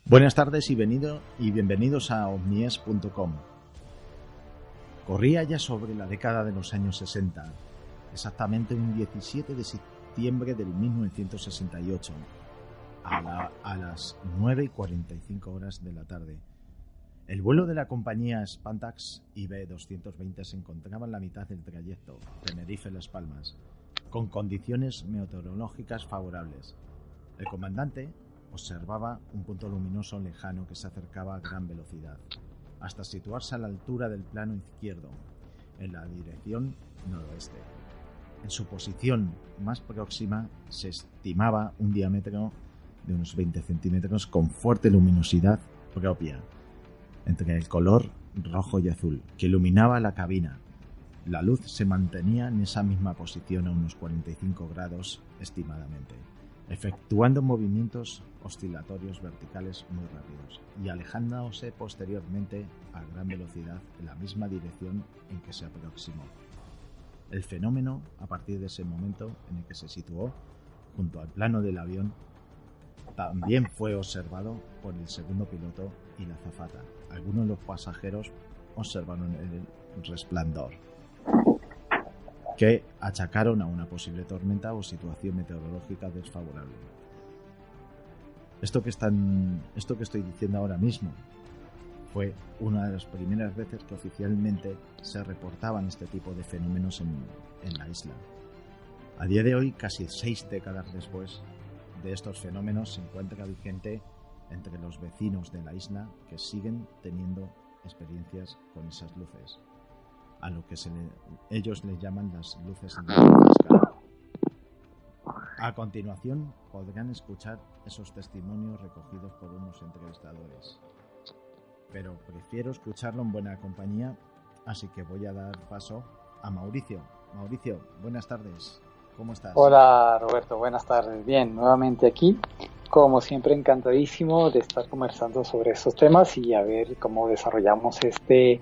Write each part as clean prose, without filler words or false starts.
Buenas tardes y bienvenidos a ovnies.com. Corría ya sobre la década de los años 60, exactamente un 17 de septiembre del 1968, a las 9:45 de la tarde. El vuelo de la compañía Spantax IB-220 se encontraba en la mitad del trayecto, Tenerife-Las Palmas, con condiciones meteorológicas favorables. El comandante observaba un punto luminoso lejano que se acercaba a gran velocidad, hasta situarse a la altura del plano izquierdo, en la dirección noroeste. En su posición más próxima se estimaba un diámetro de unos 20 centímetros con fuerte luminosidad propia, entre el color rojo y azul, que iluminaba la cabina. La luz se mantenía en esa misma posición a unos 45 grados estimadamente, efectuando movimientos oscilatorios verticales muy rápidos y alejándose posteriormente a gran velocidad en la misma dirección en que se aproximó. El fenómeno, a partir de ese momento en el que se situó junto al plano del avión, también fue observado por el segundo piloto y la azafata. Algunos de los pasajeros observaron el resplandor, que achacaron a una posible tormenta o situación meteorológica desfavorable. Esto que estoy diciendo ahora mismo fue una de las primeras veces que oficialmente se reportaban este tipo de fenómenos en la isla. A día de hoy, casi 6 décadas después de estos fenómenos, se encuentra vigente entre los vecinos de la isla que siguen teniendo experiencias con esas luces, a lo que ellos le llaman las luces de cascada. A continuación podrán escuchar esos testimonios recogidos por unos entrevistadores, pero prefiero escucharlo en buena compañía, así que voy a dar paso a Mauricio. Mauricio, buenas tardes, ¿cómo estás? Hola Roberto, buenas tardes. Bien, nuevamente aquí, como siempre encantadísimo de estar conversando sobre estos temas y a ver cómo desarrollamos este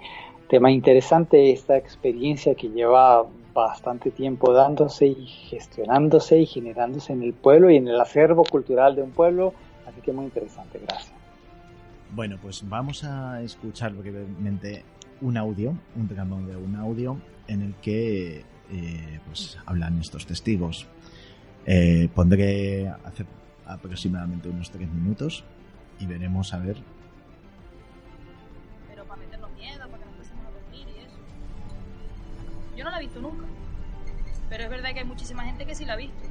tema interesante, esta experiencia que lleva bastante tiempo dándose y gestionándose y generándose en el pueblo y en el acervo cultural de un pueblo, así que muy interesante, gracias. Bueno, pues vamos a escuchar brevemente un audio en el que pues hablan estos testigos. Pondré hace aproximadamente unos 3 minutos y veremos a ver. Pero para meternos miedo, para que nos empecemos a dormir y eso. Yo no la he visto nunca, pero es verdad que hay muchísima gente que sí la ha visto.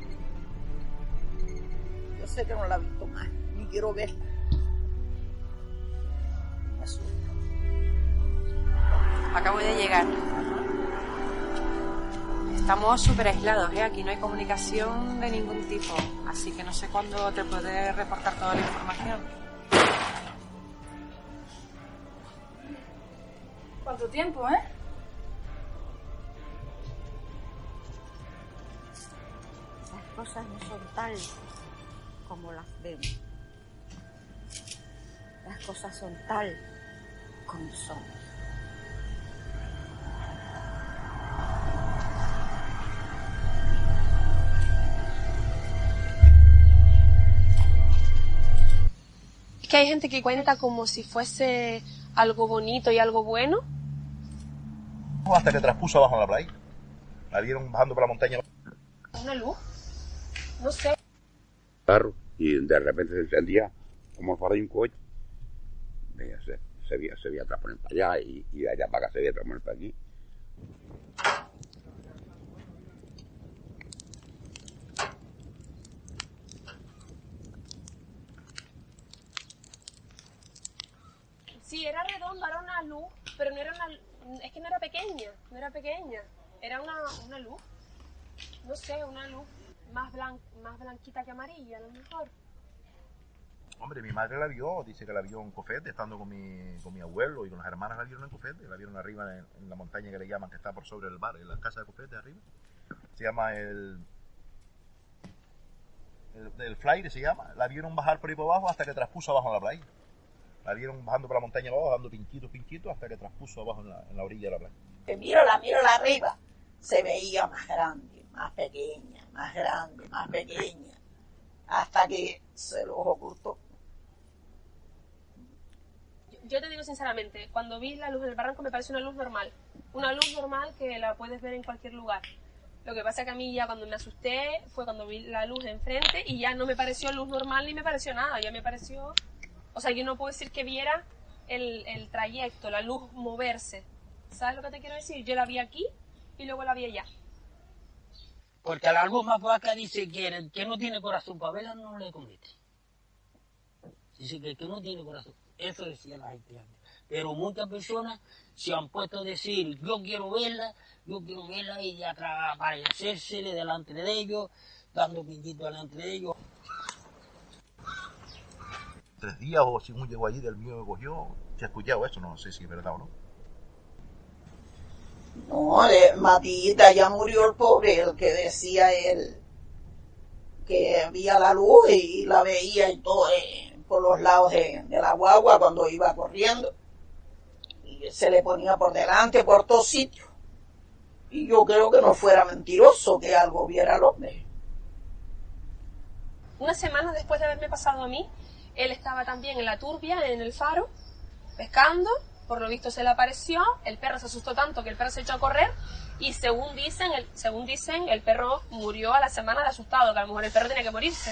Yo sé que no la he visto más, ni quiero verla. Me asusta. Acabo de llegar. Estamos súper aislados, aquí no hay comunicación de ningún tipo, así que no sé cuándo te puede reportar toda la información. ¿Cuánto tiempo, Las cosas no son tal como las vemos. Las cosas son tal como son. Es que hay gente que cuenta como si fuese algo bonito y algo bueno. Hasta que transpuso abajo en la playa. La vieron bajando por la montaña. ¿Una luz? No sé. Carro, y de repente se encendía como el faro de un coche. Se veía atrás poner para allá y de allá para acá se veía atrás poner para aquí. Sí, era redonda, era una luz, pero no era es que no era pequeña, era una luz, no sé, una luz más blanquita que amarilla a lo mejor. Hombre, mi madre la vio, dice que la vio en Cofete, estando con mi abuelo y con las hermanas, la vieron en Cofete, la vieron arriba en la montaña que le llaman, que está por sobre el bar, en la casa de Cofete arriba. Se llama el Flyer, se llama. La vieron bajar por ahí por abajo hasta que transpuso abajo en la playa. La vieron bajando por la montaña abajo, dando pinchitos, hasta que transpuso abajo en la orilla de la playa. Que mírala arriba. Se veía más grande, más pequeña, más grande, más pequeña, hasta que se los ocultó. yo te digo sinceramente, cuando vi la luz del barranco me pareció una luz normal. Una luz normal que la puedes ver en cualquier lugar. Lo que pasa es que a mí ya cuando me asusté fue cuando vi la luz de enfrente y ya no me pareció luz normal ni me pareció nada. Ya me pareció... O sea, yo no puedo decir que viera el trayecto, la luz moverse. ¿Sabes lo que te quiero decir? Yo la vi aquí y luego la vi allá. Porque la luz más vaca dice que el que no tiene corazón para verla no le conviene. Dice que el que no tiene corazón. Eso decía la gente antes. Pero muchas personas se han puesto a decir, yo quiero verla y aparecérsele delante de ellos, dando piquito delante de ellos. 3 días o si un llegó allí del mío me cogió. ¿Se ha escuchado eso? No sé si es verdad o no. No, Matita ya murió el pobre, el que decía él que veía la luz y la veía y todo por los lados de la guagua cuando iba corriendo. Y se le ponía por delante, por todos sitios. Y yo creo que no fuera mentiroso que algo viera al hombre. Una semana después de haberme pasado a mí, él estaba también en la turbia, en el faro, pescando. Por lo visto se le apareció, el perro se asustó tanto que el perro se echó a correr y según dicen, el perro murió a la semana de asustado, que a lo mejor el perro tenía que morirse,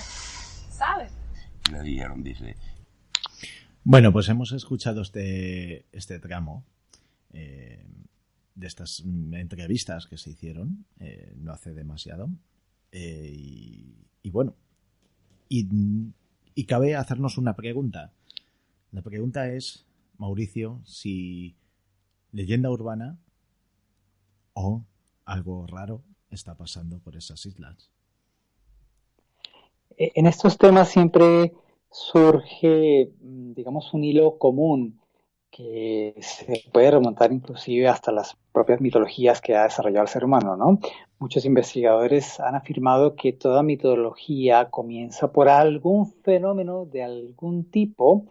¿sabes? Le dijeron, dice. Bueno, pues hemos escuchado este tramo de estas entrevistas que se hicieron no hace demasiado y bueno, y cabe hacernos una pregunta. La pregunta es, Mauricio, si leyenda urbana o algo raro está pasando por esas islas. En estos temas siempre surge, digamos, un hilo común que se puede remontar inclusive hasta las propias mitologías que ha desarrollado el ser humano, ¿no? Muchos investigadores han afirmado que toda mitología comienza por algún fenómeno de algún tipo,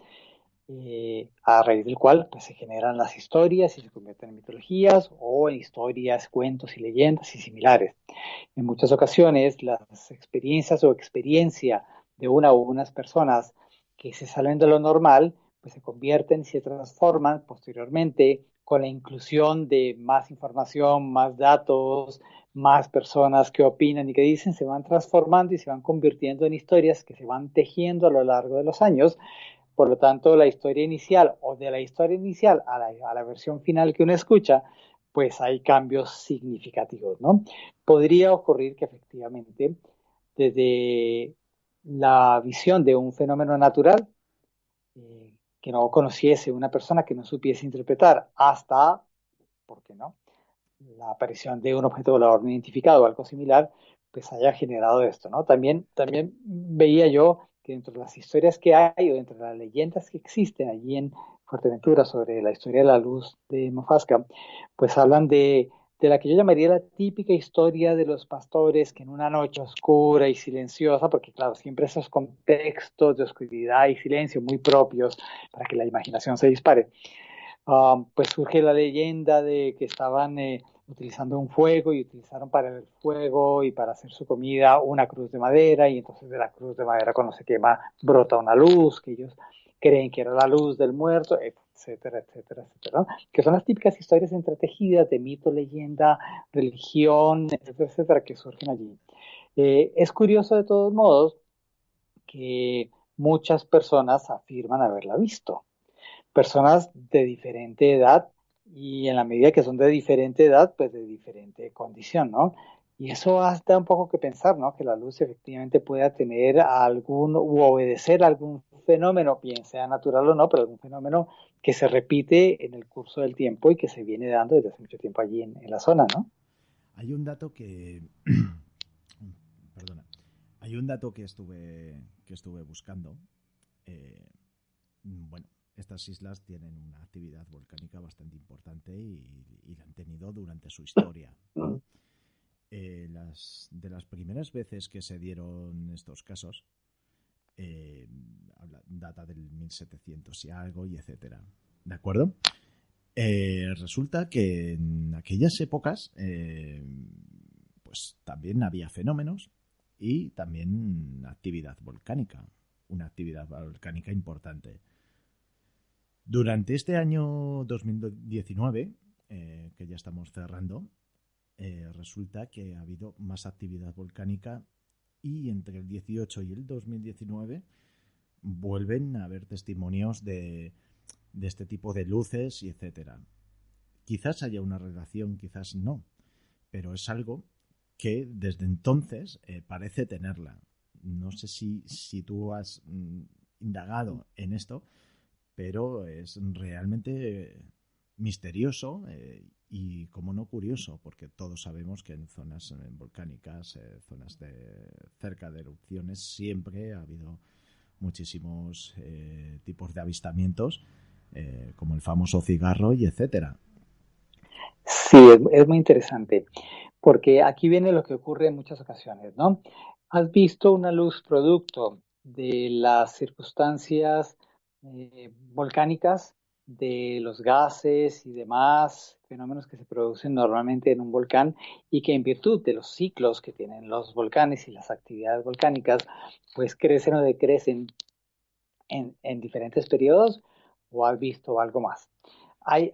a raíz del cual pues, se generan las historias y se convierten en mitologías o en historias, cuentos y leyendas y similares. En muchas ocasiones las experiencias o experiencia de una o unas personas que se salen de lo normal pues se convierten y se transforman posteriormente con la inclusión de más información, más datos, más personas que opinan y que dicen, se van transformando y se van convirtiendo en historias que se van tejiendo a lo largo de los años. Por lo tanto, la historia inicial o de la historia inicial a la versión final que uno escucha, pues hay cambios significativos, ¿no? Podría ocurrir que efectivamente desde la visión de un fenómeno natural que no conociese una persona que no supiese interpretar hasta, ¿por qué no?, la aparición de un objeto volador no identificado o algo similar, pues haya generado esto, ¿no? También veía yo que dentro de las historias que hay o dentro de las leyendas que existen allí en Fuerteventura sobre la historia de la luz de Mafasca, pues hablan de la que yo llamaría la típica historia de los pastores que en una noche oscura y silenciosa, porque claro, siempre esos contextos de oscuridad y silencio muy propios para que la imaginación se dispare, pues surge la leyenda de que estaban utilizando un fuego y utilizaron para el fuego y para hacer su comida una cruz de madera y entonces de la cruz de madera cuando se quema brota una luz que ellos creen que era la luz del muerto, etcétera, etcétera, etcétera, ¿no? Que son las típicas historias entretejidas de mito, leyenda, religión, etcétera, etcétera, que surgen allí. Es curioso de todos modos que muchas personas afirman haberla visto. Personas de diferente edad y en la medida que son de diferente edad, pues de diferente condición, ¿no? Y eso da un poco que pensar, ¿no? Que la luz efectivamente pueda tener algún, u obedecer a algún fenómeno, bien sea natural o no, pero algún fenómeno que se repite en el curso del tiempo y que se viene dando desde hace mucho tiempo allí en la zona, ¿no? Hay un dato que... Perdona. Hay un dato que estuve buscando. Bueno, estas islas tienen una actividad volcánica bastante importante y la han tenido durante su historia, ¿no? De las primeras veces que se dieron estos casos, data del 1700 y algo y etcétera, ¿de acuerdo? Resulta que en aquellas épocas pues también había fenómenos y también actividad volcánica, una actividad volcánica importante. Durante este año 2019, que ya estamos cerrando, resulta que ha habido más actividad volcánica y entre el 18 y el 2019 vuelven a haber testimonios de este tipo de luces y etcétera. Quizás haya una relación, quizás no, pero es algo que desde entonces parece tenerla. No sé si tú has indagado en esto, pero es realmente misterioso y, como no, curioso, porque todos sabemos que en zonas volcánicas, zonas cerca de erupciones, siempre ha habido muchísimos tipos de avistamientos, como el famoso cigarro y etcétera. Sí, es muy interesante, porque aquí viene lo que ocurre en muchas ocasiones, ¿no? Has visto una luz producto de las circunstancias volcánicas, de los gases y demás fenómenos que se producen normalmente en un volcán y que en virtud de los ciclos que tienen los volcanes y las actividades volcánicas, pues crecen o decrecen en diferentes periodos, o has visto algo más. Hay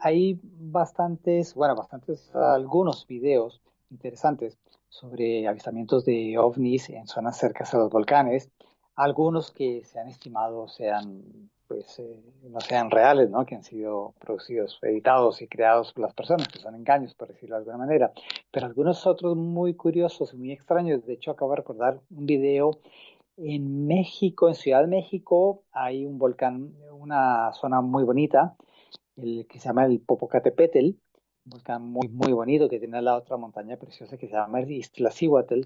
algunos videos interesantes sobre avistamientos de ovnis en zonas cercanas a los volcanes, algunos que se han estimado no sean reales, ¿no? Que han sido producidos, editados y creados por las personas, que son engaños, por decirlo de alguna manera, pero algunos otros muy curiosos y muy extraños. De hecho, acabo de recordar un video en México, en Ciudad de México, hay un volcán, una zona muy bonita, el que se llama el Popocatépetl, un volcán muy, muy bonito que tiene la otra montaña preciosa que se llama Iztaccíhuatl.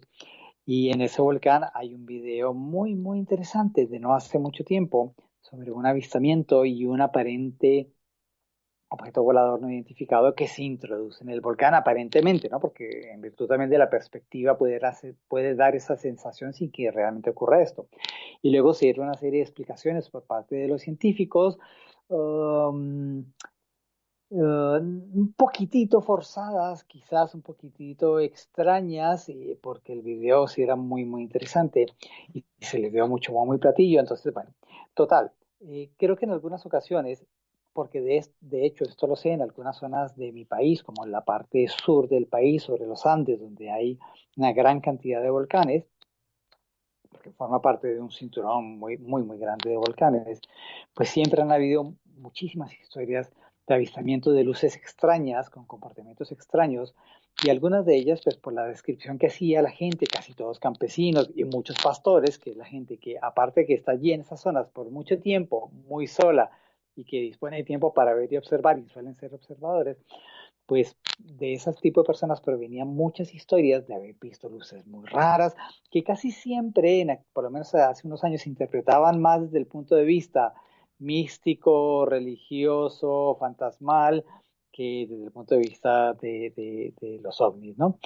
Y en ese volcán hay un video muy, muy interesante de no hace mucho tiempo sobre un avistamiento y un aparente objeto volador no identificado que se introduce en el volcán aparentemente, ¿no? Porque en virtud también de la perspectiva puede dar esa sensación sin que realmente ocurra esto. Y luego se dieron una serie de explicaciones por parte de los científicos, un poquitito forzadas, quizás un poquitito extrañas, porque el video sí era muy, muy interesante y se le dio mucho muy platillo. Entonces, bueno, total. Creo que en algunas ocasiones, porque de hecho esto lo sé en algunas zonas de mi país, como en la parte sur del país, sobre los Andes, donde hay una gran cantidad de volcanes, porque forma parte de un cinturón muy, muy, muy grande de volcanes, pues siempre han habido muchísimas historias de avistamiento de luces extrañas, con comportamientos extraños, y algunas de ellas, pues por la descripción que hacía la gente, casi todos campesinos y muchos pastores, que es la gente que, aparte que está allí en esas zonas por mucho tiempo, muy sola, y que dispone de tiempo para ver y observar, y suelen ser observadores, pues de ese tipo de personas provenían muchas historias de haber visto luces muy raras, que casi siempre, por lo menos hace unos años, se interpretaban más desde el punto de vista místico, religioso, fantasmal, que desde el punto de vista de los ovnis, ¿no?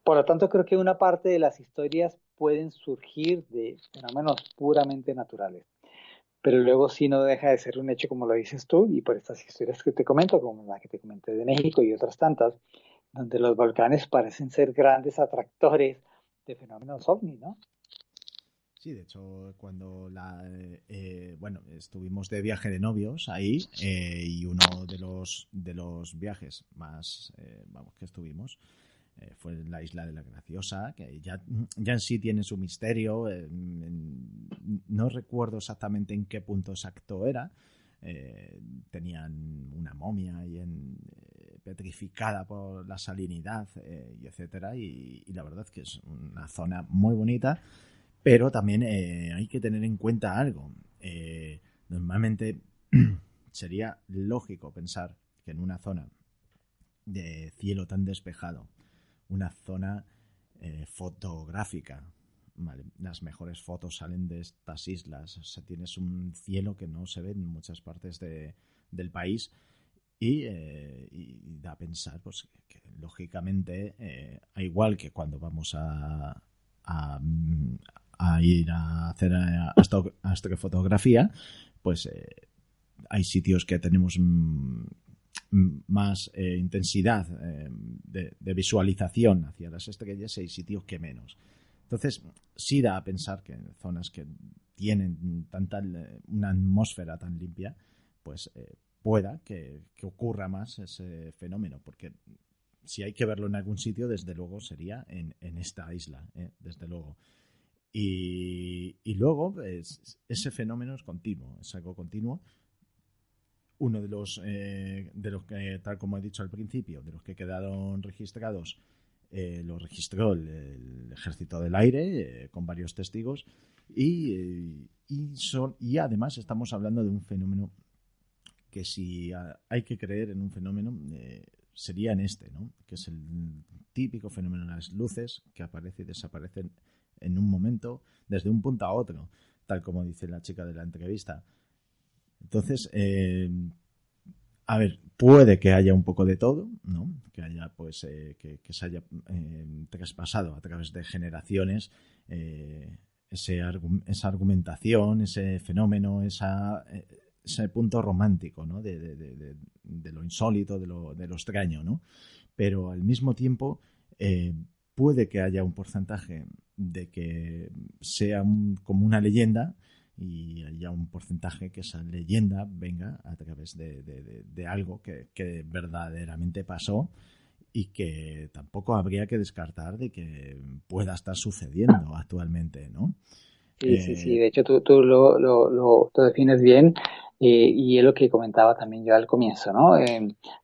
Por lo tanto, creo que una parte de las historias pueden surgir de fenómenos puramente naturales. Pero luego sí no deja de ser un hecho, como lo dices tú, y por estas historias que te comento, como la que te comenté de México y otras tantas, donde los volcanes parecen ser grandes atractores de fenómenos ovni, ¿no? Sí, de hecho, cuando estuvimos de viaje de novios ahí, y uno de los viajes más que estuvimos fue la isla de la Graciosa, que ya en sí tiene su misterio. No recuerdo exactamente en qué punto exacto era. Tenían una momia ahí petrificada por la salinidad, y etcétera, y la verdad es que es una zona muy bonita, pero también hay que tener en cuenta algo. Normalmente sería lógico pensar que en una zona de cielo tan despejado, una zona fotográfica, ¿vale? Las mejores fotos salen de estas islas. O sea, tienes un cielo que no se ve en muchas partes del país, y da a pensar pues, que lógicamente, igual que cuando vamos a ir a hacer astrofotografía, pues hay sitios que tenemos más intensidad de visualización hacia las estrellas, y hay sitios que menos. Entonces sí da a pensar que en zonas que tienen una atmósfera tan limpia, pues pueda que ocurra más ese fenómeno, porque si hay que verlo en algún sitio, desde luego sería en esta isla, desde luego. Y luego ese fenómeno es continuo, es algo continuo. Uno de los que, tal como he dicho al principio, de los que quedaron registrados, lo registró el Ejército del Aire con varios testigos y además estamos hablando de un fenómeno que, si hay que creer en un fenómeno, sería en este, ¿no? Que es el típico fenómeno de las luces que aparecen y desaparecen en un momento desde un punto a otro, tal como dice la chica de la entrevista. Entonces, a ver, puede que haya un poco de todo, ¿no? Que haya, pues, que se haya traspasado a través de generaciones esa argumentación, ese fenómeno, ese punto romántico, ¿no? De lo insólito, de lo extraño, ¿no? Pero al mismo tiempo puede que haya un porcentaje de que sea como una leyenda, y haya un porcentaje que esa leyenda venga a través de algo que verdaderamente pasó y que tampoco habría que descartar de que pueda estar sucediendo actualmente, ¿no? Sí. De hecho, tú lo defines bien, y es lo que comentaba también yo al comienzo, ¿no?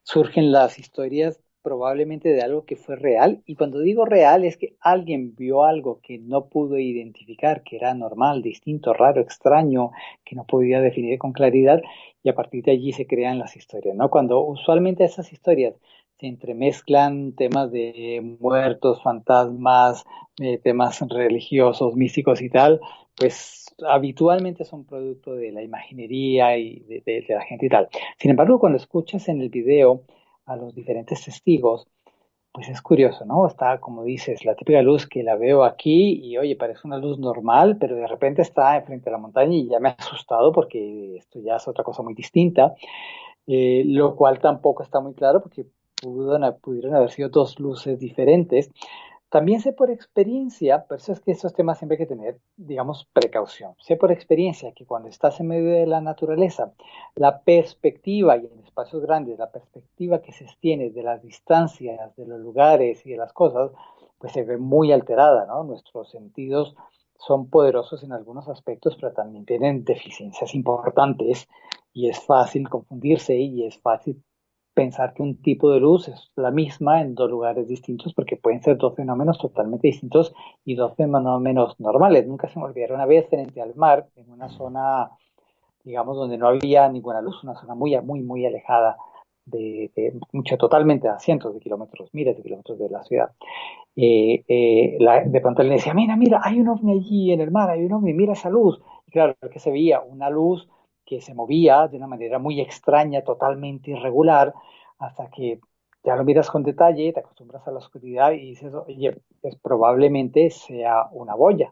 Surgen las historias probablemente de algo que fue real, y cuando digo real es que alguien vio algo que no pudo identificar, que era normal, distinto, raro, extraño, que no podía definir con claridad, y a partir de allí se crean las historias, ¿no? Cuando usualmente esas historias se entremezclan temas de muertos, fantasmas, temas religiosos, místicos y tal, pues habitualmente son producto de la imaginería y de la gente y tal. Sin embargo, cuando escuchas en el video a los diferentes testigos, pues es curioso, ¿no? Está, como dices, la típica luz que la veo aquí y, oye, parece una luz normal, pero de repente está enfrente de la montaña y ya me ha asustado porque esto ya es otra cosa muy distinta, lo cual tampoco está muy claro porque pudieron haber sido dos luces diferentes. También sé por experiencia, por eso es que estos temas siempre hay que tener, digamos, precaución. Sé por experiencia que cuando estás en medio de la naturaleza, la perspectiva, y en espacios grandes, la perspectiva que se tiene de las distancias, de los lugares y de las cosas, pues se ve muy alterada, ¿no? Nuestros sentidos son poderosos en algunos aspectos, pero también tienen deficiencias importantes y es fácil confundirse y es fácil pensar que un tipo de luz es la misma en dos lugares distintos, porque pueden ser dos fenómenos totalmente distintos y dos fenómenos normales. Nunca se me olvidará una vez frente al mar, en una zona, digamos, donde no había ninguna luz, una zona muy alejada mucho, totalmente a cientos de kilómetros, miles de kilómetros de la ciudad. De pronto él le decía, mira, hay un ovni allí en el mar, hay un ovni, mira esa luz. Y claro, que se veía una luz que se movía de una manera muy extraña, totalmente irregular, hasta que ya lo miras con detalle, te acostumbras a la oscuridad y dices, oye, pues probablemente sea una boya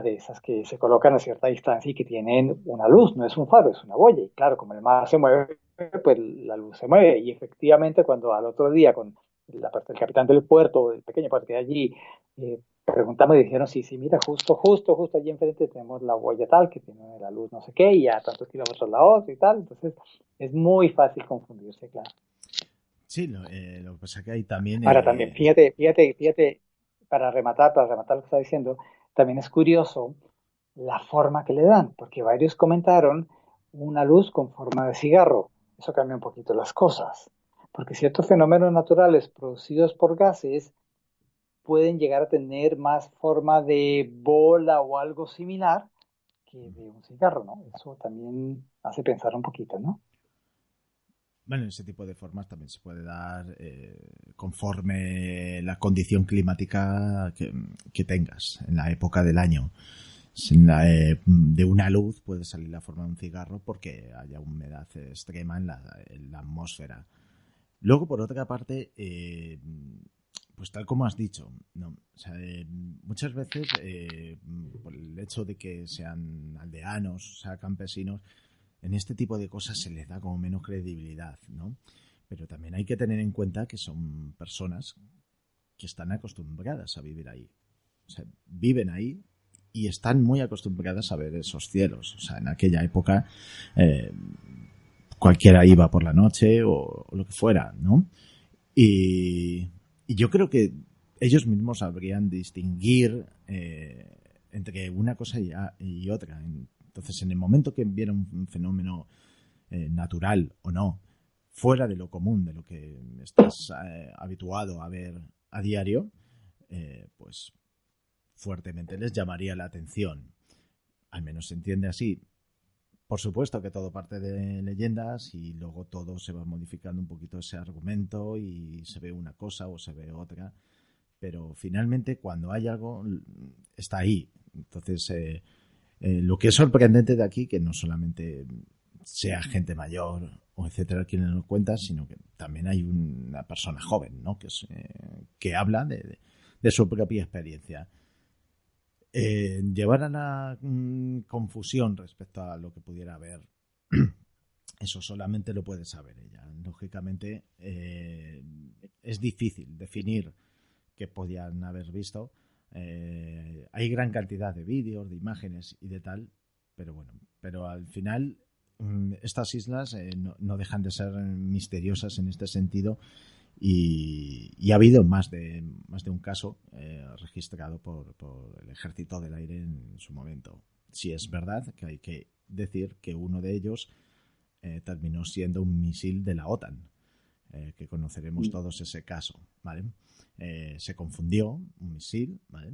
de esas que se colocan a cierta distancia y que tienen una luz, no es un faro, es una boya. Y claro, como el mar se mueve, pues la luz se mueve. Y efectivamente, cuando al otro día, con el capitán del puerto, el pequeño puerto de allí, preguntamos y dijeron, sí, mira, justo allí enfrente tenemos la boya tal, que tiene la luz no sé qué, y a tantos kilómetros la otra y tal. Entonces, es muy fácil confundirse, claro. Sí, lo que pasa es que hay también... Ahora también, fíjate, para rematar lo que está diciendo, también es curioso la forma que le dan, porque varios comentaron una luz con forma de cigarro. Eso cambia un poquito las cosas, porque ciertos fenómenos naturales producidos por gases pueden llegar a tener más forma de bola o algo similar que de un cigarro, ¿no? Eso también hace pensar un poquito, ¿no? Bueno, ese tipo de formas también se puede dar conforme la condición climática que tengas en la época del año. De una luz puede salir la forma de un cigarro porque haya humedad extrema en la atmósfera. Luego, por otra parte, pues tal como has dicho, ¿no? O sea, muchas veces por el hecho de que sean aldeanos, o sea, campesinos, en este tipo de cosas se les da como menos credibilidad, ¿no? Pero también hay que tener en cuenta que son personas que están acostumbradas a vivir ahí. O sea, viven ahí y están muy acostumbradas a ver esos cielos. O sea, en aquella época cualquiera iba por la noche o lo que fuera, ¿no? Y yo creo que ellos mismos sabrían distinguir entre una cosa y otra. Entonces, en el momento que vieron un fenómeno natural o no, fuera de lo común, de lo que estás habituado a ver a diario, pues fuertemente les llamaría la atención. Al menos se entiende así. Por supuesto que todo parte de leyendas y luego todo se va modificando un poquito ese argumento y se ve una cosa o se ve otra, pero finalmente cuando hay algo está ahí. Entonces lo que es sorprendente de aquí, que no solamente sea gente mayor o etcétera quien lo cuenta, sino que también hay una persona joven, ¿no? que habla de su propia experiencia. Llevar a la confusión respecto a lo que pudiera haber, eso solamente lo puede saber ella. Lógicamente es difícil definir qué podían haber visto. Hay gran cantidad de vídeos, de imágenes y de tal, pero al final estas islas no dejan de ser misteriosas en este sentido. Y ha habido más de un caso registrado por el Ejército del Aire en su momento. Sí es verdad que hay que decir que uno de ellos terminó siendo un misil de la OTAN, que conoceremos todos ese caso, ¿vale? Se confundió un misil, ¿vale?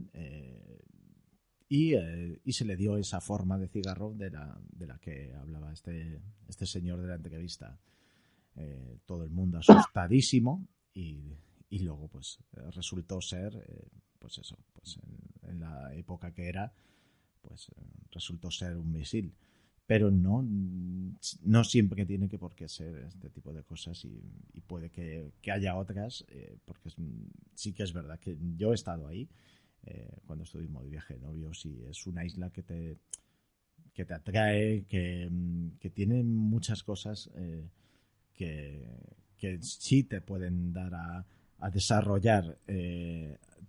Y se le dio esa forma de cigarro de la que hablaba este señor de la entrevista. Todo el mundo asustadísimo y luego pues resultó ser pues eso, pues en la época que era, pues resultó ser un misil, pero no siempre tiene por qué ser este tipo de cosas y puede que haya otras, porque sí que es verdad que yo he estado ahí cuando estuvimos de viaje de novios y es una isla que te atrae, que tiene muchas cosas que sí te pueden dar a desarrollar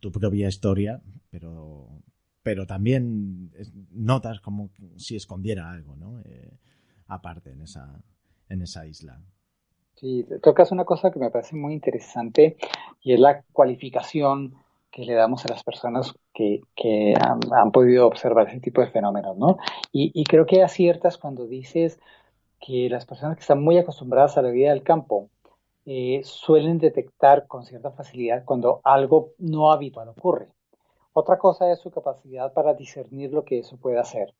tu propia historia, pero también notas como si escondiera algo, ¿no? Aparte en esa isla. Sí, tocas una cosa que me parece muy interesante y es la cualificación que le damos a las personas que han podido observar ese tipo de fenómenos, ¿no? Y creo que aciertas cuando dices que las personas que están muy acostumbradas a la vida del campo suelen detectar con cierta facilidad cuando algo no habitual ocurre. Otra cosa es su capacidad para discernir lo que eso puede hacer.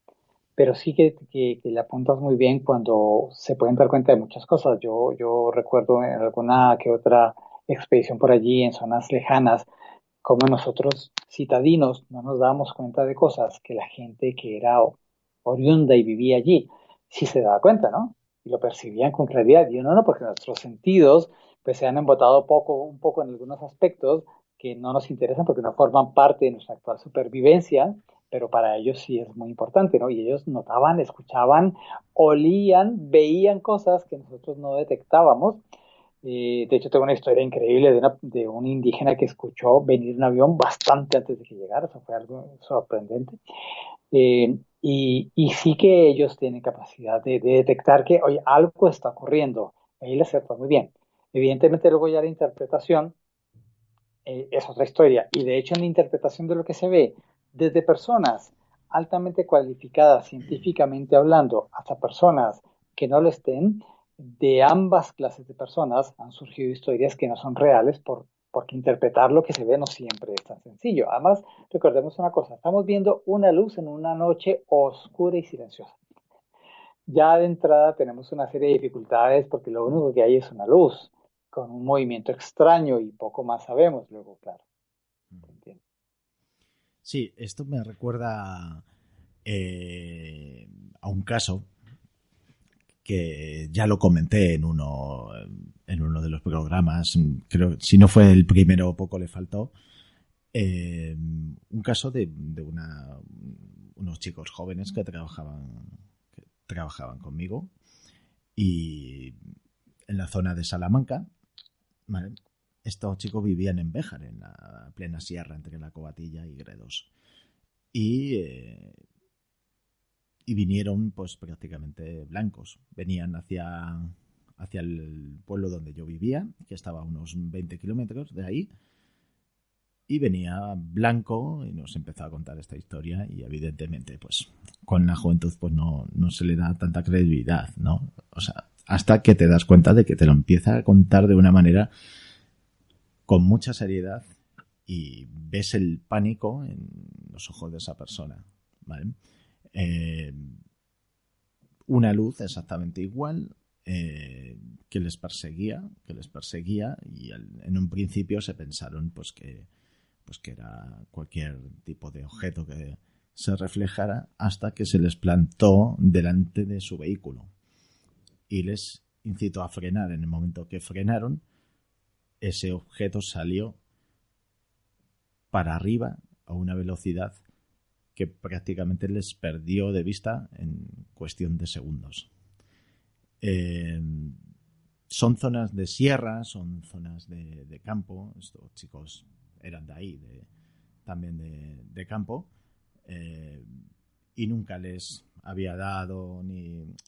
Pero sí que le apuntas muy bien cuando se pueden dar cuenta de muchas cosas. Yo recuerdo en alguna que otra expedición por allí, en zonas lejanas, como nosotros citadinos no nos dábamos cuenta de cosas que la gente que era oriunda y vivía allí sí se daba cuenta, ¿no? Y lo percibían con claridad. Y no, porque nuestros sentidos pues se han embotado un poco en algunos aspectos que no nos interesan porque no forman parte de nuestra actual supervivencia, pero para ellos sí es muy importante, ¿no? Y ellos notaban, escuchaban, olían, veían cosas que nosotros no detectábamos. De hecho, tengo una historia increíble de un indígena que escuchó venir un avión bastante antes de que llegara. Eso fue algo sorprendente. Y sí que ellos tienen capacidad de detectar que, oye, algo está ocurriendo. Ahí le acertó muy bien. Evidentemente, luego ya la interpretación es otra historia. Y de hecho, en la interpretación de lo que se ve, desde personas altamente cualificadas científicamente hablando hasta personas que no lo estén, de ambas clases de personas han surgido historias que no son reales porque interpretar lo que se ve no siempre es tan sencillo. Además, recordemos una cosa, estamos viendo una luz en una noche oscura y silenciosa. Ya de entrada tenemos una serie de dificultades porque lo único que hay es una luz con un movimiento extraño y poco más sabemos luego, claro. Sí, esto me recuerda a un caso que ya lo comenté en uno de los programas, creo, si no fue el primero, poco le faltó, un caso de unos chicos jóvenes que trabajaban conmigo y en la zona de Salamanca, ¿vale? Estos chicos vivían en Béjar, en la plena sierra entre la Covatilla y Gredos. y vinieron pues prácticamente blancos. Venían hacia el pueblo donde yo vivía, que estaba a unos 20 kilómetros de ahí, y venía blanco y nos empezó a contar esta historia, y evidentemente pues con la juventud pues no se le da tanta credibilidad, ¿no? O sea, hasta que te das cuenta de que te lo empieza a contar de una manera con mucha seriedad y ves el pánico en los ojos de esa persona, ¿vale? Una luz exactamente igual que les perseguía, y en un principio se pensaron pues que era cualquier tipo de objeto que se reflejara, hasta que se les plantó delante de su vehículo y les incitó a frenar. En el momento que frenaron, ese objeto salió para arriba a una velocidad que prácticamente les perdió de vista en cuestión de segundos. Son zonas de sierra, son zonas de campo. Estos chicos eran de ahí, también de campo, y nunca les había dado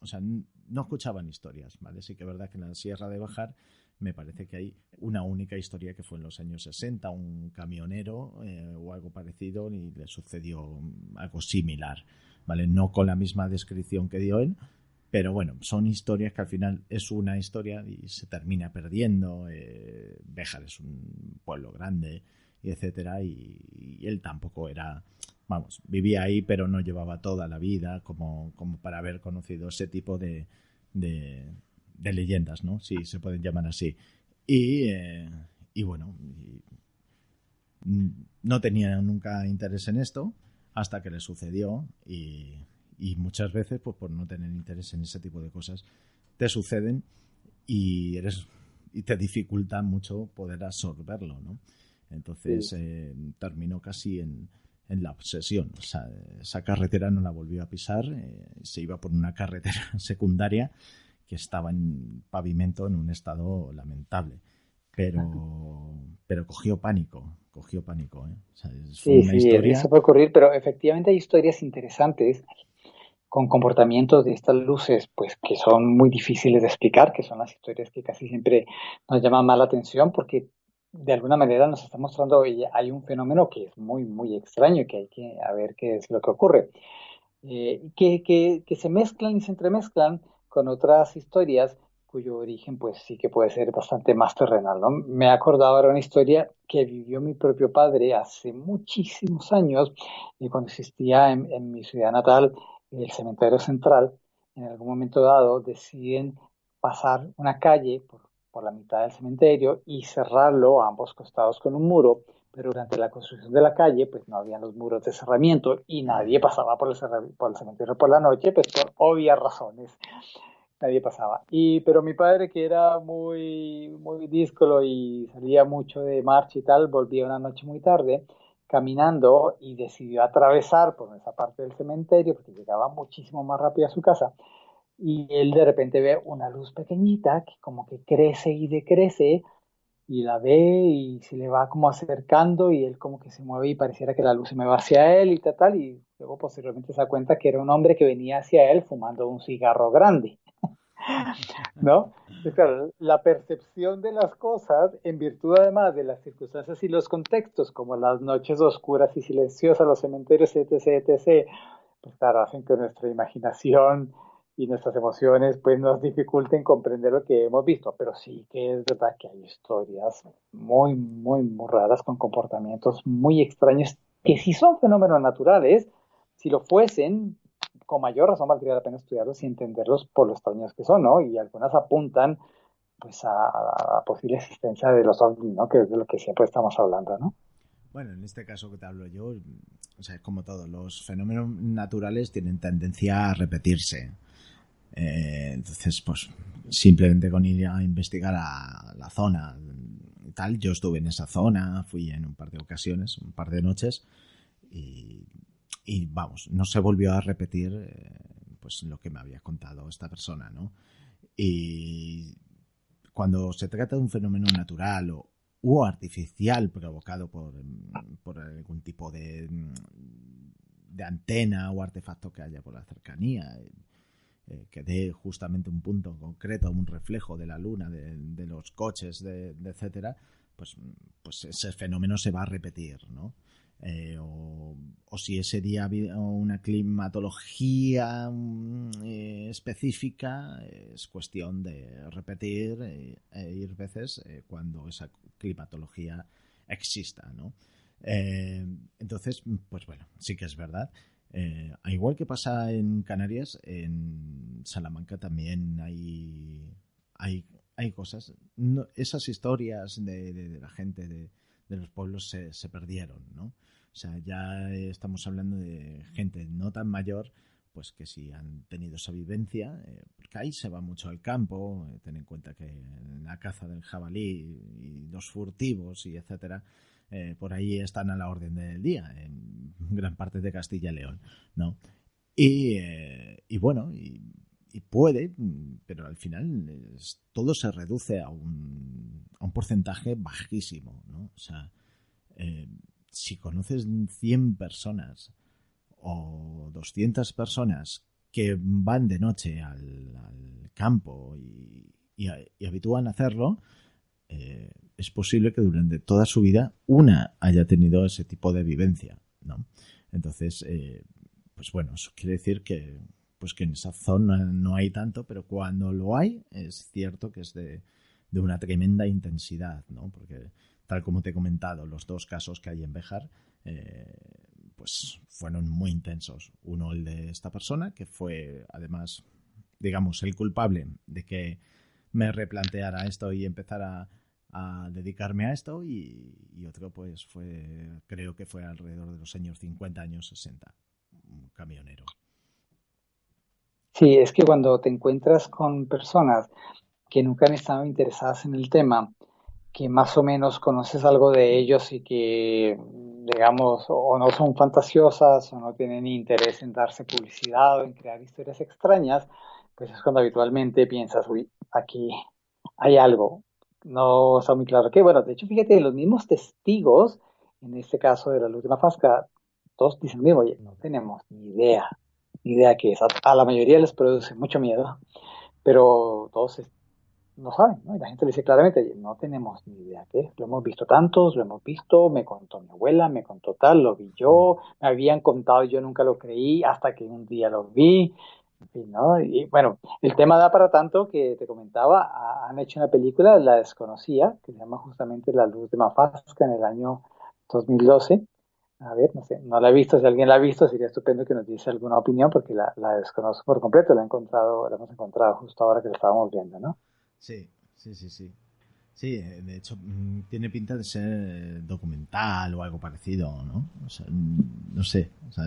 o sea, no escuchaban historias, ¿vale? Sí que es verdad que en la Sierra de Bajar me parece que hay una única historia, que fue en los años 60, un camionero o algo parecido, y le sucedió algo similar, ¿vale? No con la misma descripción que dio él, pero bueno, son historias que al final es una historia y se termina perdiendo. Béjar es un pueblo grande, y etcétera, y él tampoco era, vamos, vivía ahí, pero no llevaba toda la vida como para haber conocido ese tipo de leyendas, ¿no? Si se pueden llamar así. Y bueno, no tenía nunca interés en esto hasta que le sucedió, y muchas veces, pues por no tener interés en ese tipo de cosas, te suceden y te dificulta mucho poder absorberlo, ¿no? Entonces terminó casi en la obsesión. O sea, esa carretera no la volvió a pisar, se iba por una carretera secundaria que estaba en pavimento en un estado lamentable, pero cogió pánico, O sea, fue una historia. Eso puede ocurrir, pero efectivamente hay historias interesantes con comportamientos de estas luces, pues que son muy difíciles de explicar, que son las historias que casi siempre nos llaman más la atención, porque de alguna manera nos está mostrando que hay un fenómeno que es muy, muy extraño y que hay que ver qué es lo que ocurre. Que se mezclan y se entremezclan con otras historias cuyo origen pues sí que puede ser bastante más terrenal, ¿no? Me he acordado ahora una historia que vivió mi propio padre hace muchísimos años, y cuando existía en mi ciudad natal el cementerio central. En algún momento dado deciden pasar una calle por la mitad del cementerio y cerrarlo a ambos costados con un muro, pero durante la construcción de la calle pues no habían los muros de cerramiento y nadie pasaba por el cementerio por la noche, pues por obvias razones. Nadie pasaba. Pero mi padre, que era muy, muy díscolo y salía mucho de marcha y tal, volvía una noche muy tarde caminando y decidió atravesar por esa parte del cementerio porque llegaba muchísimo más rápido a su casa. Y él de repente ve una luz pequeñita que como que crece y decrece, y la ve y se le va como acercando, y él como que se mueve y pareciera que la luz se mueve hacia él y tal, y luego posteriormente se da cuenta que era un hombre que venía hacia él fumando un cigarro grande. ¿No? Entonces, claro, la percepción de las cosas, en virtud además de las circunstancias y los contextos, como las noches oscuras y silenciosas, los cementerios, etc., pues claro, hacen que nuestra imaginación y nuestras emociones pues nos dificulten comprender lo que hemos visto. Pero sí que es verdad que hay historias muy, muy, muy raras, con comportamientos muy extraños, que sí son fenómenos naturales. Si lo fuesen, con mayor razón valdría la pena estudiarlos y entenderlos por lo extraños que son, ¿no? Y algunas apuntan pues a posible existencia de los ovnis, ¿no? Que es de lo que siempre estamos hablando, ¿no? Bueno, en este caso que te hablo yo, o sea, es como todo, los fenómenos naturales tienen tendencia a repetirse. Entonces, pues simplemente con ir a investigar a la zona y tal, yo estuve en esa zona, fui en un par de ocasiones, un par de noches, y vamos, no se volvió a repetir pues lo que me había contado esta persona, ¿no? Y cuando se trata de un fenómeno natural o artificial provocado por algún tipo de antena o artefacto que haya por la cercanía, que dé justamente un punto concreto, un reflejo de la luna, de los coches, etcétera, pues ese fenómeno se va a repetir, ¿no? O si ese día había una climatología específica, es cuestión de repetir e ir veces cuando esa climatología exista, ¿no? Entonces, pues bueno, sí que es verdad. Al igual que pasa en Canarias, en Salamanca también hay cosas. No, esas historias de la gente de los pueblos se perdieron, ¿no? O sea, ya estamos hablando de gente no tan mayor, pues que sí han tenido esa vivencia, porque ahí se va mucho al campo. Ten en cuenta que la caza del jabalí y los furtivos y etcétera, por ahí están a la orden del día en gran parte de Castilla y León, ¿no? Y bueno, y puede, pero al final todo se reduce a un porcentaje bajísimo, ¿no? O sea, si conoces 100 personas o 200 personas que van de noche al campo y habitúan a hacerlo, es posible que durante toda su vida una haya tenido ese tipo de vivencia, ¿no? Entonces, pues bueno, eso quiere decir que en esa zona no hay tanto, pero cuando lo hay, es cierto que es de una tremenda intensidad, ¿no? Porque, tal como te he comentado, los 2 casos que hay en Béjar, pues fueron muy intensos. Uno, el de esta persona, que fue, además, digamos, el culpable de que me replanteara esto y empezara a dedicarme a esto, y otro, pues creo que fue alrededor de los años 50, años 60, un camionero. Sí, es que cuando te encuentras con personas que nunca han estado interesadas en el tema, que más o menos conoces algo de ellos y que, digamos, o no son fantasiosas o no tienen interés en darse publicidad o en crear historias extrañas, pues es cuando habitualmente piensas, uy, aquí hay algo. No está muy claro qué. Bueno, de hecho, fíjate, los mismos testigos, en este caso de la última Fasca, todos dicen lo mismo: oye, no tenemos ni idea qué es. A la mayoría les produce mucho miedo, pero todos no saben, ¿no? Y la gente le dice claramente: oye, no tenemos ni idea qué es. Lo hemos visto tantos, lo hemos visto, me contó mi abuela, me contó tal, lo vi yo, me habían contado y yo nunca lo creí hasta que un día lo vi. En fin, ¿no? Y bueno, el tema da para tanto que te comentaba, han hecho una película, La Desconocía, que se llama justamente La Última Fasca, en el año 2012. A ver, no sé, no la he visto. Si alguien la ha visto, sería estupendo que nos diese alguna opinión, porque la desconozco por completo. La hemos encontrado justo ahora que la estábamos viendo, ¿no? Sí. Sí, de hecho, tiene pinta de ser documental o algo parecido, ¿no? O sea, no sé, o sea,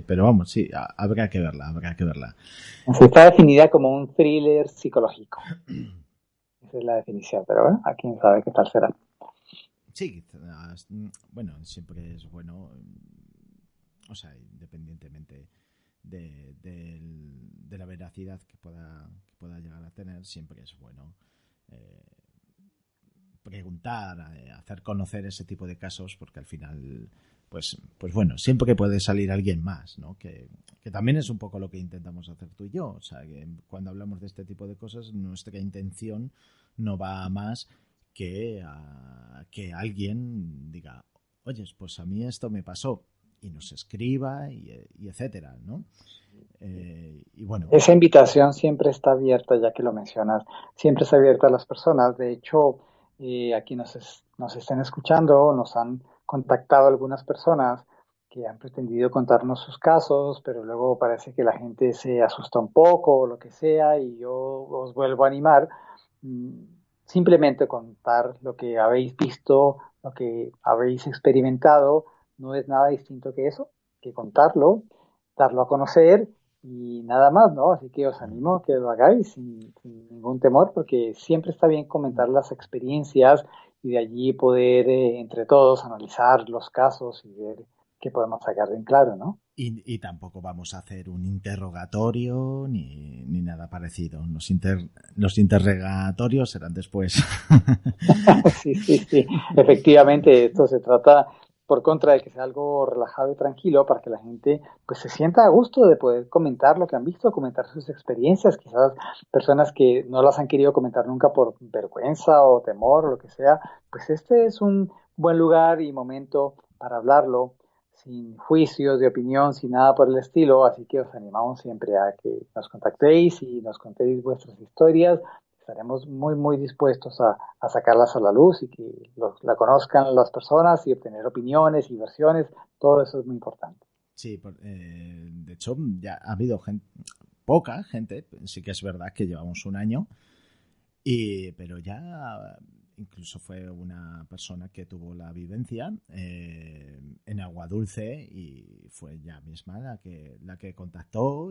pero vamos, sí, habrá que verla. Está definida como un thriller psicológico. Esa es la definición, pero bueno, a quién sabe qué tal será. Sí, bueno, siempre es bueno, o sea, independientemente de la veracidad que pueda llegar a tener, siempre es bueno preguntar, hacer conocer ese tipo de casos, porque al final, pues bueno, siempre puede salir alguien más, ¿no? Que también es un poco lo que intentamos hacer tú y yo. O sea, que cuando hablamos de este tipo de cosas, nuestra intención no va a más que alguien diga: oye, pues a mí esto me pasó, y nos escriba y etcétera, ¿no? Y bueno, esa invitación siempre está abierta, ya que lo mencionas, siempre está abierta a las personas. De hecho, aquí nos están escuchando, nos han contactado algunas personas que han pretendido contarnos sus casos, pero luego parece que la gente se asusta un poco o lo que sea, y yo os vuelvo a animar. Simplemente contar lo que habéis visto, lo que habéis experimentado, no es nada distinto que eso, que contarlo, darlo a conocer y nada más, ¿no? Así que os animo a que lo hagáis sin ningún temor, porque siempre está bien comentar las experiencias y de allí poder entre todos analizar los casos y ver qué podemos sacar en claro, ¿no? Y tampoco vamos a hacer un interrogatorio ni nada parecido. Los interrogatorios serán después. Sí. Efectivamente, esto se trata por contra de que sea algo relajado y tranquilo para que la gente pues se sienta a gusto de poder comentar lo que han visto, comentar sus experiencias, quizás personas que no las han querido comentar nunca por vergüenza o temor o lo que sea, pues este es un buen lugar y momento para hablarlo sin juicios de opinión, sin nada por el estilo, así que os animamos siempre a que nos contactéis y nos contéis vuestras historias. Estaremos muy, muy dispuestos a sacarlas a la luz y que la conozcan las personas y obtener opiniones y versiones. Todo eso es muy importante. Sí, de hecho, ya ha habido poca gente, sí que es verdad que llevamos un año, pero ya incluso fue una persona que tuvo la vivencia en Agua Dulce y fue ella misma la que contactó.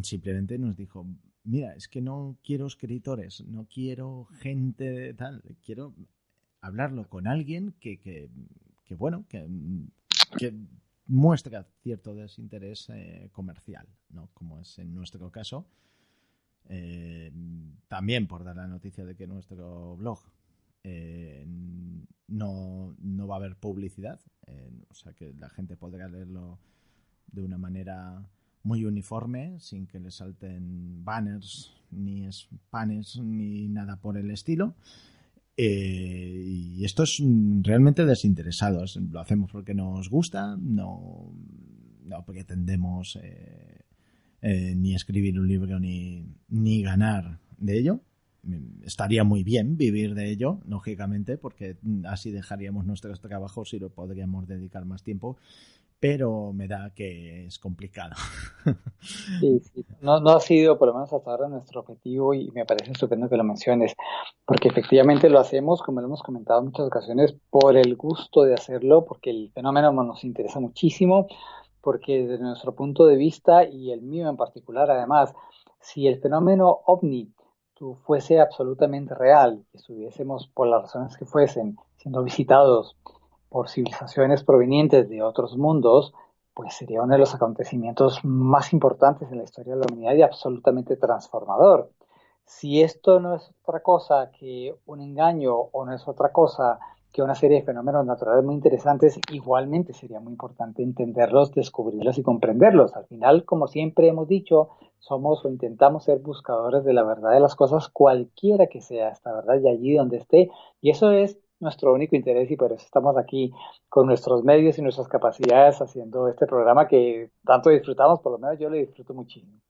Simplemente nos dijo, mira, es que no quiero escritores, no quiero gente tal, quiero hablarlo con alguien que muestra cierto desinterés comercial, ¿no? Como es en nuestro caso. También por dar la noticia de que nuestro blog no va a haber publicidad, o sea que la gente podrá leerlo de una manera muy uniforme, sin que le salten banners, ni spams, ni nada por el estilo. Y esto es realmente desinteresado. Lo hacemos porque nos gusta, no pretendemos ni escribir un libro ni ganar de ello. Estaría muy bien vivir de ello, lógicamente, porque así dejaríamos nuestros trabajos y lo podríamos dedicar más tiempo. Pero me da que es complicado. Sí. No ha sido, por lo menos hasta ahora, nuestro objetivo y me parece estupendo que lo menciones, porque efectivamente lo hacemos, como lo hemos comentado en muchas ocasiones, por el gusto de hacerlo, porque el fenómeno nos interesa muchísimo, porque desde nuestro punto de vista, y el mío en particular, además, si el fenómeno OVNI fuese absolutamente real, que estuviésemos, por las razones que fuesen, siendo visitados por civilizaciones provenientes de otros mundos, pues sería uno de los acontecimientos más importantes en la historia de la humanidad y absolutamente transformador. Si esto no es otra cosa que un engaño o no es otra cosa que una serie de fenómenos naturales muy interesantes, igualmente sería muy importante entenderlos, descubrirlos y comprenderlos. Al final, como siempre hemos dicho, somos o intentamos ser buscadores de la verdad de las cosas, cualquiera que sea esta verdad y allí donde esté, y eso es nuestro único interés y por eso estamos aquí con nuestros medios y nuestras capacidades haciendo este programa que tanto disfrutamos, por lo menos yo lo disfruto muchísimo.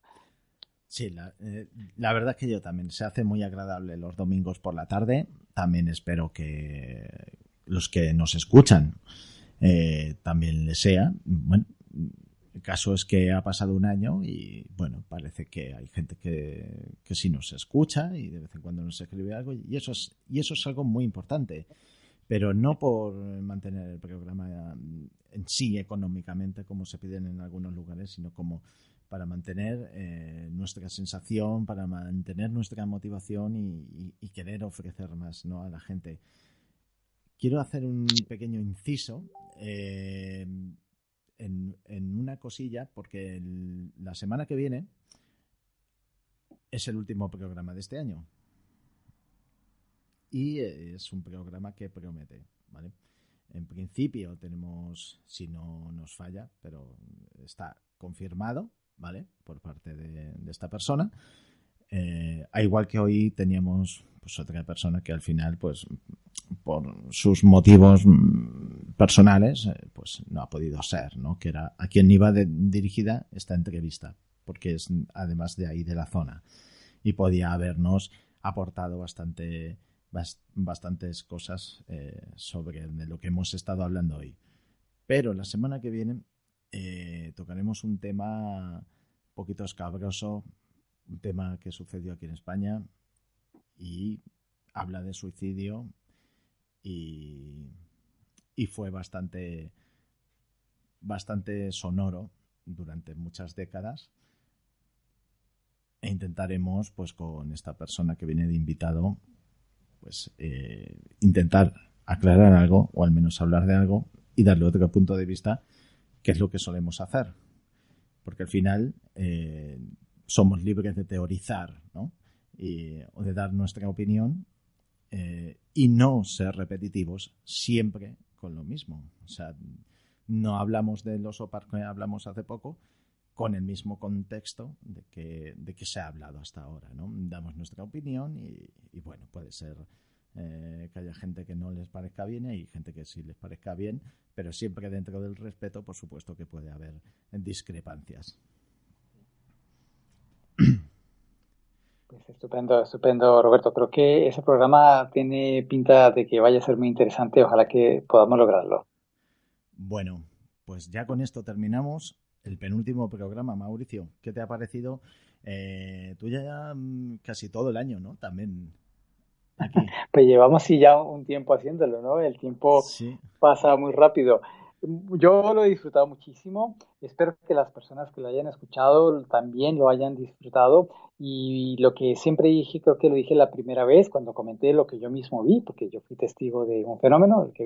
Sí, la verdad es que yo también. Se hace muy agradable los domingos por la tarde. También espero que los que nos escuchan también les sea. Bueno, el caso es que ha pasado un año y bueno, parece que hay gente que sí nos escucha y de vez en cuando nos escribe algo y eso es algo muy importante. Pero no por mantener el programa en sí económicamente como se piden en algunos lugares, sino como para mantener nuestra sensación, para mantener nuestra motivación y querer ofrecer más, ¿no?, a la gente. Quiero hacer un pequeño inciso en una cosilla, porque la semana que viene es el último programa de este año. Y es un programa que promete, ¿vale? En principio tenemos, si no nos falla, pero está confirmado, ¿vale?, por parte de esta persona. Al igual que hoy teníamos pues otra persona que al final, pues por sus motivos personales, pues no ha podido ser, ¿no?, que era a quien iba dirigida esta entrevista, porque es además de ahí de la zona y podía habernos aportado bastantes cosas sobre de lo que hemos estado hablando hoy. Pero la semana que viene tocaremos un tema un poquito escabroso, un tema que sucedió aquí en España y habla de suicidio y fue bastante sonoro durante muchas décadas, e intentaremos, pues con esta persona que viene de invitado, pues intentar aclarar algo o al menos hablar de algo y darle otro punto de vista, que es lo que solemos hacer, porque al final somos libres de teorizar, ¿no?, o de dar nuestra opinión y no ser repetitivos, siempre con lo mismo. O sea, no hablamos del oso parco que hablamos hace poco con el mismo contexto de que se ha hablado hasta ahora, ¿no? Damos nuestra opinión y bueno, puede ser que haya gente que no les parezca bien y hay gente que sí les parezca bien, pero siempre dentro del respeto, por supuesto que puede haber discrepancias. Pues estupendo, Roberto. Creo que ese programa tiene pinta de que vaya a ser muy interesante. Ojalá que podamos lograrlo. Bueno, pues ya con esto terminamos el penúltimo programa, Mauricio. ¿Qué te ha parecido? Tú ya casi todo el año, ¿no? También aquí. Pues llevamos sí ya un tiempo haciéndolo, ¿no? El tiempo pasa muy rápido. Yo lo he disfrutado muchísimo. Espero que las personas que lo hayan escuchado también lo hayan disfrutado. Y lo que siempre dije, creo que lo dije la primera vez cuando comenté lo que yo mismo vi, porque yo fui testigo de un fenómeno, el que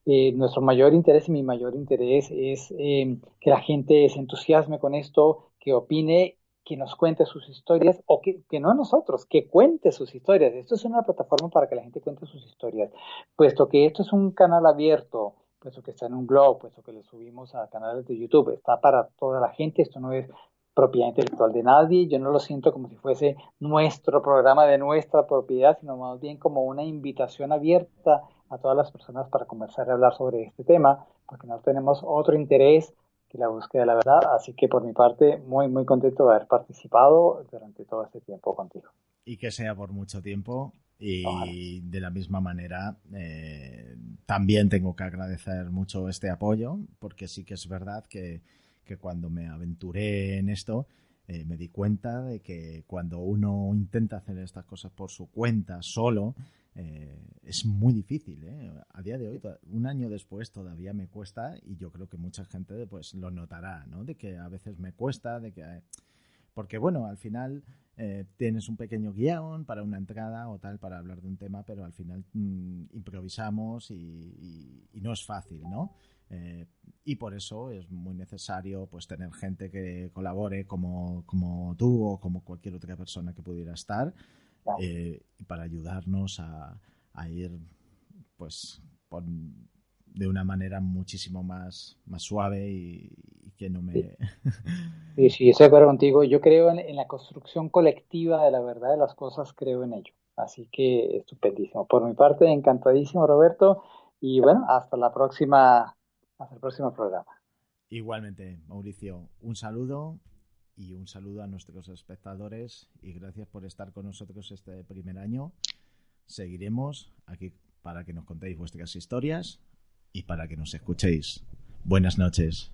vi. Nuestro mayor interés y mi mayor interés es que la gente se entusiasme con esto, que opine, que nos cuente sus historias, o que no nosotros, que cuente sus historias. Esto es una plataforma para que la gente cuente sus historias, puesto que esto es un canal abierto, puesto que está en un blog, puesto que lo subimos a canales de YouTube, está para toda la gente, esto no es propiedad intelectual de nadie, yo no lo siento como si fuese nuestro programa de nuestra propiedad, sino más bien como una invitación abierta a todas las personas para conversar y hablar sobre este tema, porque no tenemos otro interés que la búsqueda de la verdad, así que por mi parte muy muy contento de haber participado durante todo este tiempo contigo. Y que sea por mucho tiempo. Y de la misma manera también tengo que agradecer mucho este apoyo, porque sí que es verdad que cuando me aventuré en esto me di cuenta de que cuando uno intenta hacer estas cosas por su cuenta solo es muy difícil, ¿eh? A día de hoy, un año después, todavía me cuesta, y yo creo que mucha gente pues lo notará, ¿no? De que a veces me cuesta, de que porque bueno, al final tienes un pequeño guión para una entrada o tal para hablar de un tema, pero al final improvisamos y no es fácil, ¿no? Y por eso es muy necesario pues tener gente que colabore como tú o como cualquier otra persona que pudiera estar para ayudarnos a ir pues de una manera muchísimo más suave y que no me... Sí, estoy de acuerdo contigo. Yo creo en la construcción colectiva de la verdad de las cosas, creo en ello. Así que estupendísimo. Por mi parte, encantadísimo, Roberto. Y bueno, hasta el próximo programa. Igualmente, Mauricio, un saludo y un saludo a nuestros espectadores y gracias por estar con nosotros este primer año. Seguiremos aquí para que nos contéis vuestras historias y para que nos escuchéis. Buenas noches.